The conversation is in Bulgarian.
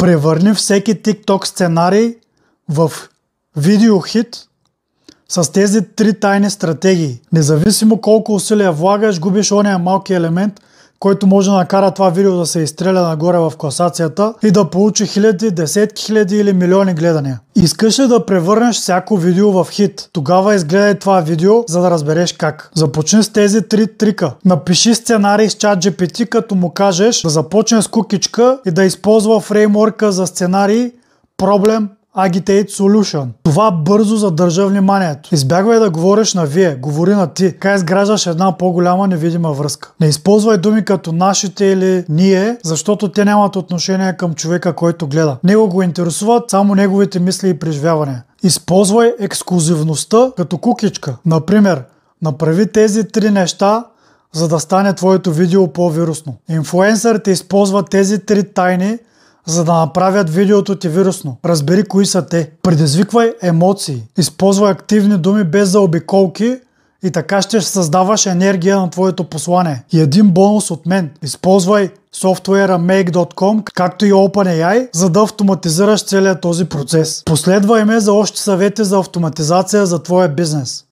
Превърни всеки TikTok сценарий в видеохит с тези 3 тайни стратегии. Независимо колко усилия влагаш, губиш ония малки елемент, който може да накара това видео да се изстреля нагоре в класацията и да получи хиляди, десетки хиляди или милиони гледания. Искаш ли да превърнеш всяко видео в хит? Тогава изгледай това видео, за да разбереш как. Започни с тези 3 трика. Напиши сценарий с ChatGPT, като му кажеш да започне с кукичка и да използва фреймворка за сценарий Problem Agitate Solution. Това бързо задържа вниманието. Избягвай да говориш на вие, говори на ти. Така изграждаш една по-голяма невидима връзка. Не използвай думи като нашите или ние, защото те нямат отношение към човека, който гледа. Него го интересуват само неговите мисли и преживявания. Използвай ексклузивността като кукичка. Например, направи тези 3 неща, за да стане твоето видео по-вирусно. Инфлуенсърите използват тези 3 тайни, за да направят видеото ти вирусно. Разбери кои са те. Предизвиквай емоции. Използвай активни думи без заобиколки и така ще създаваш енергия на твоето послание. И един бонус от мен. Използвай софтуера make.com, както и OpenAI, за да автоматизираш целият този процес. Последвай ме за още съвети за автоматизация за твоя бизнес.